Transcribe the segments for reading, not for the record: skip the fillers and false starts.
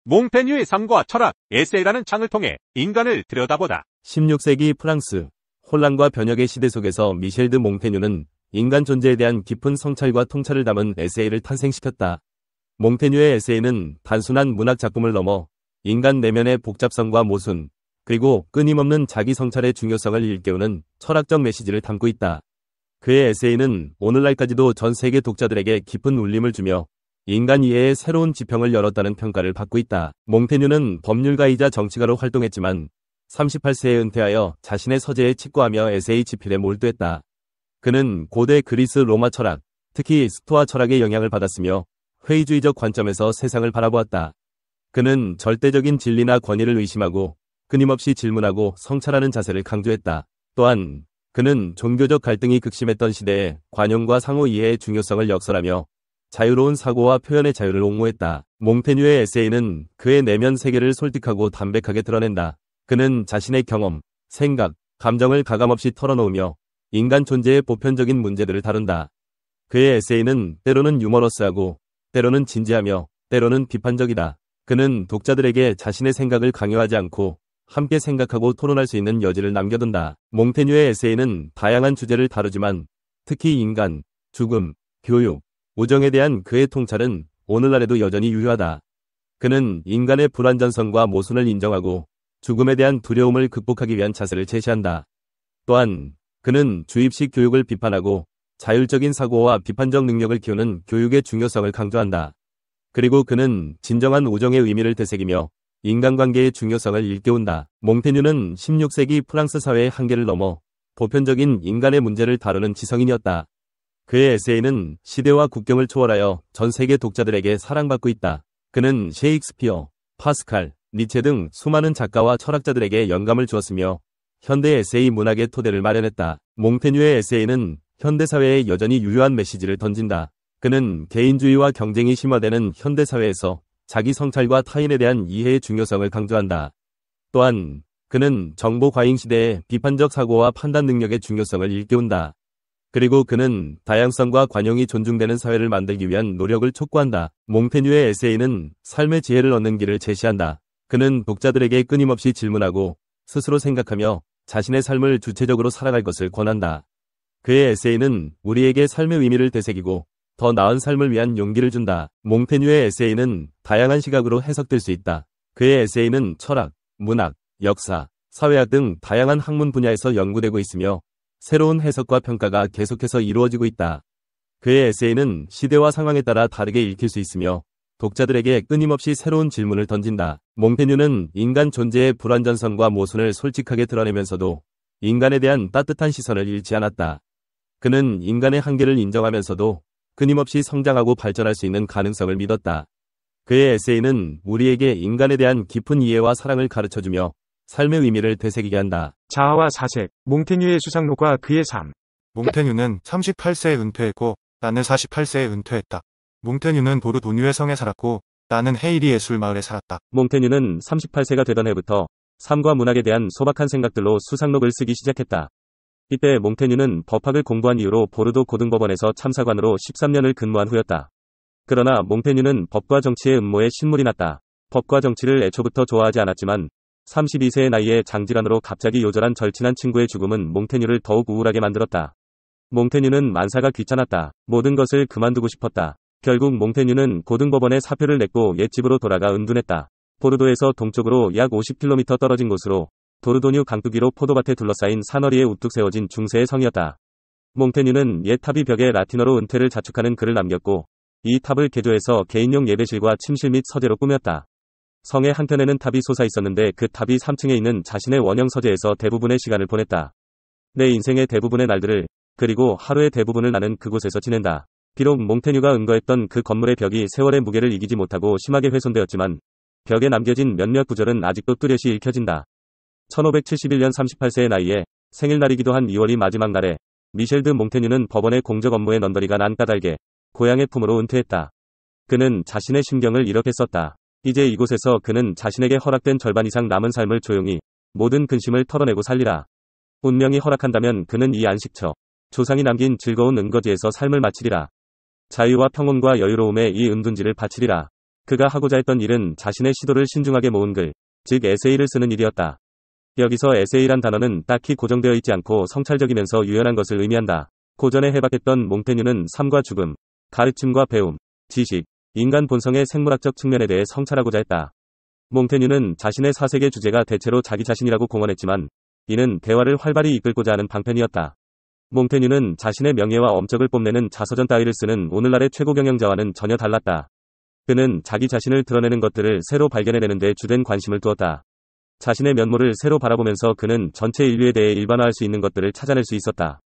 몽테뉴의 삶과 철학, 에세이라는 창을 통해 인간을 들여다보다. 16세기 프랑스, 혼란과 변혁의 시대 속에서 미셸 드 몽테뉴는 인간 존재에 대한 깊은 성찰과 통찰을 담은 에세이를 탄생시켰다. 몽테뉴의 에세이는 단순한 문학 작품을 넘어 인간 내면의 복잡성과 모순, 그리고 끊임없는 자기 성찰의 중요성을 일깨우는 철학적 메시지를 담고 있다. 그의 에세이는 오늘날까지도 전 세계 독자들에게 깊은 울림을 주며 인간 이해의 새로운 지평을 열었다는 평가를 받고 있다. 몽테뉴는 법률가이자 정치가로 활동했지만 38세에 은퇴하여 자신의 서재에 직구하며 에세이 집필에 몰두했다. 그는 고대 그리스 로마 철학, 특히 스토아 철학의 영향을 받았으며 회의주의적 관점에서 세상을 바라보았다. 그는 절대적인 진리나 권위를 의심하고 끊임없이 질문하고 성찰하는 자세를 강조했다. 또한 그는 종교적 갈등이 극심했던 시대에 관용과 상호 이해의 중요성을 역설하며 자유로운 사고와 표현의 자유를 옹호했다. 몽테뉴의 에세이는 그의 내면 세계를 솔직하고 담백하게 드러낸다. 그는 자신의 경험, 생각, 감정을 가감없이 털어놓으며 인간 존재의 보편적인 문제들을 다룬다. 그의 에세이는 때로는 유머러스하고 때로는 진지하며 때로는 비판적이다. 그는 독자들에게 자신의 생각을 강요하지 않고 함께 생각하고 토론할 수 있는 여지를 남겨둔다. 몽테뉴의 에세이는 다양한 주제를 다루지만 특히 인간, 죽음, 교육, 우정에 대한 그의 통찰은 오늘날에도 여전히 유효하다. 그는 인간의 불완전성과 모순을 인정하고 죽음에 대한 두려움을 극복하기 위한 자세를 제시한다. 또한 그는 주입식 교육을 비판하고 자율적인 사고와 비판적 능력을 키우는 교육의 중요성을 강조한다. 그리고 그는 진정한 우정의 의미를 되새기며 인간관계의 중요성을 일깨운다. 몽테뉴는 16세기 프랑스 사회의 한계를 넘어 보편적인 인간의 문제를 다루는 지성인이었다. 그의 에세이는 시대와 국경을 초월하여 전 세계 독자들에게 사랑받고 있다. 그는 셰익스피어, 파스칼, 니체 등 수많은 작가와 철학자들에게 영감을 주었으며 현대 에세이 문학의 토대를 마련했다. 몽테뉴의 에세이는 현대사회에 여전히 유효한 메시지를 던진다. 그는 개인주의와 경쟁이 심화되는 현대사회에서 자기 성찰과 타인에 대한 이해의 중요성을 강조한다. 또한 그는 정보 과잉 시대에 비판적 사고와 판단 능력의 중요성을 일깨운다. 그리고 그는 다양성과 관용이 존중되는 사회를 만들기 위한 노력을 촉구한다. 몽테뉴의 에세이는 삶의 지혜를 얻는 길을 제시한다. 그는 독자들에게 끊임없이 질문하고 스스로 생각하며 자신의 삶을 주체적으로 살아갈 것을 권한다. 그의 에세이는 우리에게 삶의 의미를 되새기고 더 나은 삶을 위한 용기를 준다. 몽테뉴의 에세이는 다양한 시각으로 해석될 수 있다. 그의 에세이는 철학, 문학, 역사, 사회학 등 다양한 학문 분야에서 연구되고 있으며 새로운 해석과 평가가 계속해서 이루어지고 있다. 그의 에세이는 시대와 상황에 따라 다르게 읽힐 수 있으며 독자들에게 끊임없이 새로운 질문을 던진다. 몽테뉴는 인간 존재의 불완전성과 모순을 솔직하게 드러내면서도 인간에 대한 따뜻한 시선을 잃지 않았다. 그는 인간의 한계를 인정하면서도 끊임없이 성장하고 발전할 수 있는 가능성을 믿었다. 그의 에세이는 우리에게 인간에 대한 깊은 이해와 사랑을 가르쳐주며 삶의 의미를 되새기게 한다. 자아와 사색, 몽테뉴의 수상록과 그의 삶. 몽테뉴는 38세에 은퇴했고 나는 48세에 은퇴했다. 몽테뉴는 보르도뉴의 성에 살았고 나는 헤이리 예술 마을에 살았다. 몽테뉴는 38세가 되던 해부터 삶과 문학에 대한 소박한 생각들로 수상록을 쓰기 시작했다. 이때 몽테뉴는 법학을 공부한 이후로 보르도 고등법원에서 참사관으로 13년을 근무한 후였다. 그러나 몽테뉴는 법과 정치의 음모에 신물이 났다. 법과 정치를 애초부터 좋아하지 않았지만 32세의 나이에 장질환으로 갑자기 요절한 절친한 친구의 죽음은 몽테뉴를 더욱 우울하게 만들었다. 몽테뉴는 만사가 귀찮았다. 모든 것을 그만두고 싶었다. 결국 몽테뉴는 고등법원에 사표를 냈고 옛집으로 돌아가 은둔했다. 보르도에서 동쪽으로 약 50km 떨어진 곳으로 도르도뉴 강뚜기로 포도밭에 둘러싸인 산허리에 우뚝 세워진 중세의 성이었다. 몽테뉴는 옛 탑이 벽에 라틴어로 은퇴를 자축하는 글을 남겼고 이 탑을 개조해서 개인용 예배실과 침실 및 서재로 꾸몄다. 성의 한켠에는 탑이 솟아 있었는데 그 탑이 3층에 있는 자신의 원형 서재에서 대부분의 시간을 보냈다. 내 인생의 대부분의 날들을, 그리고 하루의 대부분을 나는 그곳에서 지낸다. 비록 몽테뉴가 은거했던 그 건물의 벽이 세월의 무게를 이기지 못하고 심하게 훼손되었지만 벽에 남겨진 몇몇 구절은 아직도 뚜렷이 읽혀진다. 1571년 38세의 나이에 생일날이기도 한 2월이 마지막 날에 미셸 드 몽테뉴는 법원의 공적 업무에 넌더리가 난 까닭에 고향의 품으로 은퇴했다. 그는 자신의 심경을 이렇게 썼다. 이제 이곳에서 그는 자신에게 허락된 절반 이상 남은 삶을 조용히 모든 근심을 털어내고 살리라. 운명이 허락한다면 그는 이 안식처, 조상이 남긴 즐거운 은거지에서 삶을 마치리라. 자유와 평온과 여유로움에 이 은둔지를 바치리라. 그가 하고자 했던 일은 자신의 시도를 신중하게 모은 글, 즉 에세이를 쓰는 일이었다. 여기서 에세이란 단어는 딱히 고정되어 있지 않고 성찰적이면서 유연한 것을 의미한다. 고전에 해박했던 몽테뉴는 삶과 죽음, 가르침과 배움, 지식, 인간 본성의 생물학적 측면에 대해 성찰하고자 했다. 몽테뉴는 자신의 사색의 주제가 대체로 자기 자신이라고 공언했지만 이는 대화를 활발히 이끌고자 하는 방편이었다. 몽테뉴는 자신의 명예와 엄적을 뽐내는 자서전 따위를 쓰는 오늘날의 최고 경영자와는 전혀 달랐다. 그는 자기 자신을 드러내는 것들을 새로 발견해내는 데 주된 관심을 두었다. 자신의 면모를 새로 바라보면서 그는 전체 인류에 대해 일반화할 수 있는 것들을 찾아낼 수 있었다.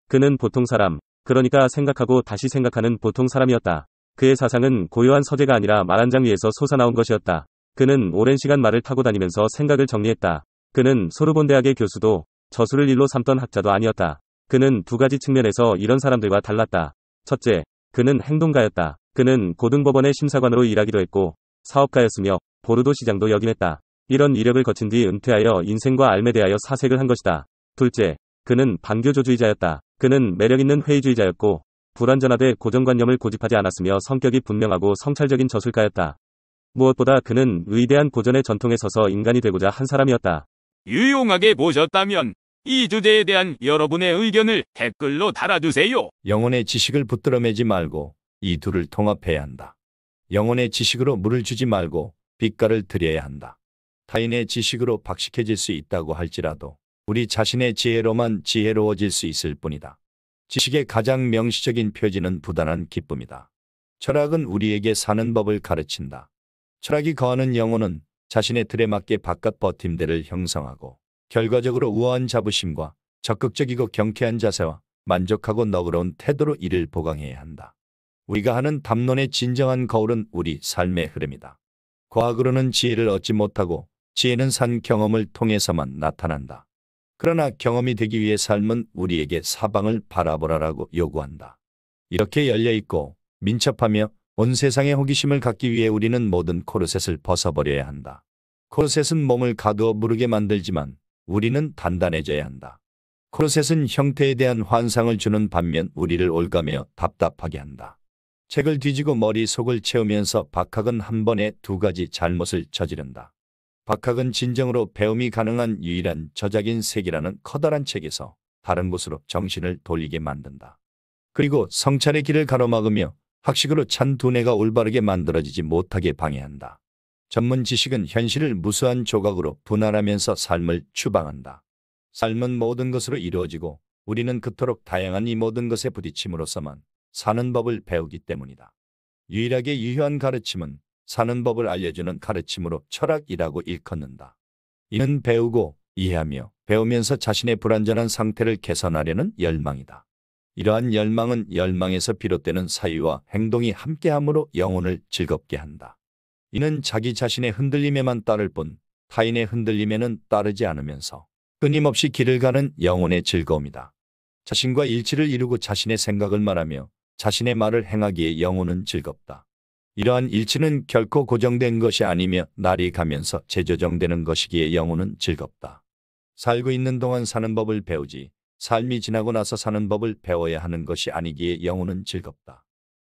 그는 보통 사람, 그러니까 생각하고 다시 생각하는 보통 사람이었다. 그의 사상은 고요한 서재가 아니라 말 한 장 위에서 솟아나온 것이었다. 그는 오랜 시간 말을 타고 다니면서 생각을 정리했다. 그는 소르본 대학의 교수도 저술을 일로 삼던 학자도 아니었다. 그는 두 가지 측면에서 이런 사람들과 달랐다. 첫째, 그는 행동가였다. 그는 고등법원의 심사관으로 일하기도 했고 사업가였으며 보르도 시장도 역임했다. 이런 이력을 거친 뒤 은퇴하여 인생과 삶에 대하여 사색을 한 것이다. 둘째, 그는 반교조주의자였다. 그는 매력있는 회의주의자였고 불완전하되 고정관념을 고집하지 않았으며 성격이 분명하고 성찰적인 저술가였다. 무엇보다 그는 위대한 고전의 전통에 서서 인간이 되고자 한 사람이었다. 유용하게 보셨다면 이 주제에 대한 여러분의 의견을 댓글로 달아주세요. 영혼의 지식을 붙들어 매지 말고 이 둘을 통합해야 한다. 영혼의 지식으로 물을 주지 말고 빛깔을 드려야 한다. 타인의 지식으로 박식해질 수 있다고 할지라도 우리 자신의 지혜로만 지혜로워질 수 있을 뿐이다. 지식의 가장 명시적인 표지는 부단한 기쁨이다. 철학은 우리에게 사는 법을 가르친다. 철학이 거하는 영혼은 자신의 틀에 맞게 바깥 버팀대를 형성하고 결과적으로 우아한 자부심과 적극적이고 경쾌한 자세와 만족하고 너그러운 태도로 이를 보강해야 한다. 우리가 하는 담론의 진정한 거울은 우리 삶의 흐름이다. 과학으로는 지혜를 얻지 못하고 지혜는 산 경험을 통해서만 나타난다. 그러나 경험이 되기 위해 삶은 우리에게 사방을 바라보라라고 요구한다. 이렇게 열려있고 민첩하며 온 세상의 호기심을 갖기 위해 우리는 모든 코르셋을 벗어버려야 한다. 코르셋은 몸을 가두어 무르게 만들지만 우리는 단단해져야 한다. 코르셋은 형태에 대한 환상을 주는 반면 우리를 올가매어 답답하게 한다. 책을 뒤지고 머릿속을 채우면서 박학은 한 번에 두 가지 잘못을 저지른다. 박학은 진정으로 배움이 가능한 유일한 저작인 세계라는 커다란 책에서 다른 곳으로 정신을 돌리게 만든다. 그리고 성찰의 길을 가로막으며 학식으로 찬 두뇌가 올바르게 만들어지지 못하게 방해한다. 전문 지식은 현실을 무수한 조각으로 분할하면서 삶을 추방한다. 삶은 모든 것으로 이루어지고 우리는 그토록 다양한 이 모든 것에 부딪힘으로써만 사는 법을 배우기 때문이다. 유일하게 유효한 가르침은 사는 법을 알려주는 가르침으로 철학이라고 일컫는다. 이는 배우고 이해하며 배우면서 자신의 불완전한 상태를 개선하려는 열망이다. 이러한 열망은 열망에서 비롯되는 사유와 행동이 함께함으로 영혼을 즐겁게 한다. 이는 자기 자신의 흔들림에만 따를 뿐 타인의 흔들림에는 따르지 않으면서 끊임없이 길을 가는 영혼의 즐거움이다. 자신과 일치를 이루고 자신의 생각을 말하며 자신의 말을 행하기에 영혼은 즐겁다. 이러한 일치는 결코 고정된 것이 아니며 날이 가면서 재조정되는 것이기에 영혼은 즐겁다. 살고 있는 동안 사는 법을 배우지 삶이 지나고 나서 사는 법을 배워야 하는 것이 아니기에 영혼은 즐겁다.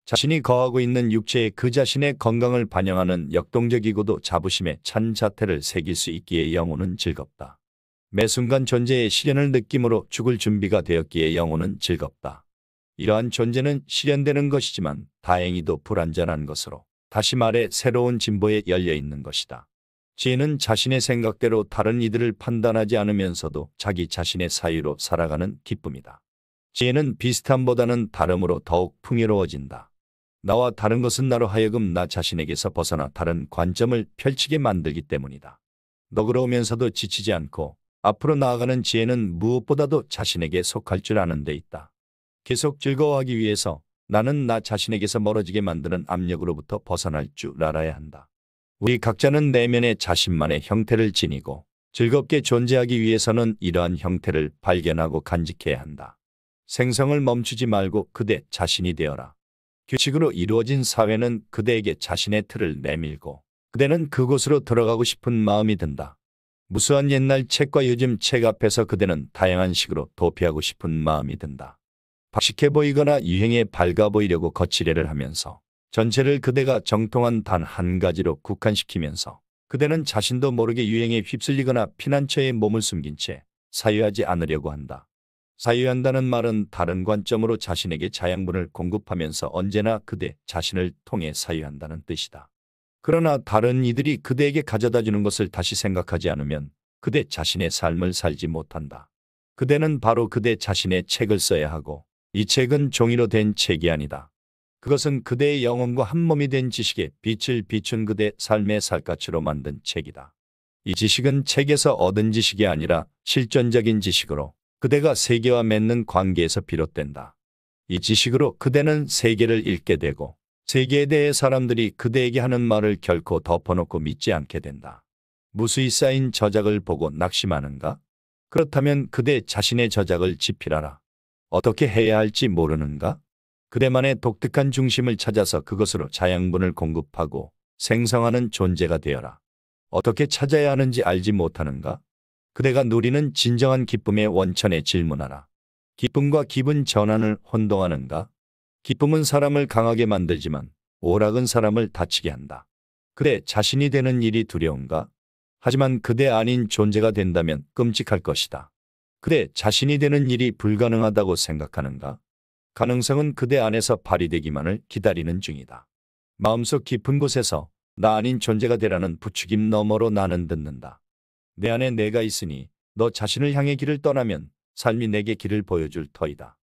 자신이 거하고 있는 육체의 그 자신의 건강을 반영하는 역동적이고도 자부심에 찬 자태를 새길 수 있기에 영혼은 즐겁다. 매 순간 존재의 시련을 느낌으로 죽을 준비가 되었기에 영혼은 즐겁다. 이러한 존재는 실현되는 것이지만 다행히도 불완전한 것으로 다시 말해 새로운 진보에 열려있는 것이다. 지혜는 자신의 생각대로 다른 이들을 판단하지 않으면서도 자기 자신의 사유로 살아가는 기쁨이다. 지혜는 비슷함보다는 다름으로 더욱 풍요로워진다. 나와 다른 것은 나로 하여금 나 자신에게서 벗어나 다른 관점을 펼치게 만들기 때문이다. 너그러우면서도 지치지 않고 앞으로 나아가는 지혜는 무엇보다도 자신에게 속할 줄 아는 데 있다. 계속 즐거워하기 위해서 나는 나 자신에게서 멀어지게 만드는 압력으로부터 벗어날 줄 알아야 한다. 우리 각자는 내면의 자신만의 형태를 지니고 즐겁게 존재하기 위해서는 이러한 형태를 발견하고 간직해야 한다. 생성을 멈추지 말고 그대 자신이 되어라. 규칙으로 이루어진 사회는 그대에게 자신의 틀을 내밀고 그대는 그곳으로 들어가고 싶은 마음이 든다. 무수한 옛날 책과 요즘 책 앞에서 그대는 다양한 식으로 도피하고 싶은 마음이 든다. 박식해 보이거나 유행에 밝아 보이려고 거치려를 하면서 전체를 그대가 정통한 단 한 가지로 국한시키면서 그대는 자신도 모르게 유행에 휩쓸리거나 피난처에 몸을 숨긴 채 사유하지 않으려고 한다. 사유한다는 말은 다른 관점으로 자신에게 자양분을 공급하면서 언제나 그대 자신을 통해 사유한다는 뜻이다. 그러나 다른 이들이 그대에게 가져다 주는 것을 다시 생각하지 않으면 그대 자신의 삶을 살지 못한다. 그대는 바로 그대 자신의 책을 써야 하고 이 책은 종이로 된 책이 아니다. 그것은 그대의 영혼과 한 몸이 된 지식에 빛을 비춘 그대 삶의 살갗으로 만든 책이다. 이 지식은 책에서 얻은 지식이 아니라 실존적인 지식으로 그대가 세계와 맺는 관계에서 비롯된다. 이 지식으로 그대는 세계를 읽게 되고 세계에 대해 사람들이 그대에게 하는 말을 결코 덮어놓고 믿지 않게 된다. 무수히 쌓인 저작을 보고 낙심하는가? 그렇다면 그대 자신의 저작을 집필하라. 어떻게 해야 할지 모르는가? 그대만의 독특한 중심을 찾아서 그것으로 자양분을 공급하고 생성하는 존재가 되어라. 어떻게 찾아야 하는지 알지 못하는가? 그대가 누리는 진정한 기쁨의 원천에 질문하라. 기쁨과 기분 전환을 혼동하는가? 기쁨은 사람을 강하게 만들지만 오락은 사람을 다치게 한다. 그대 자신이 되는 일이 두려운가? 하지만 그대 아닌 존재가 된다면 끔찍할 것이다. 그대 자신이 되는 일이 불가능하다고 생각하는가? 가능성은 그대 안에서 발휘되기만을 기다리는 중이다. 마음속 깊은 곳에서 나 아닌 존재가 되라는 부추김 너머로 나는 듣는다. 내 안에 내가 있으니 너 자신을 향해 길을 떠나면 삶이 내게 길을 보여줄 터이다.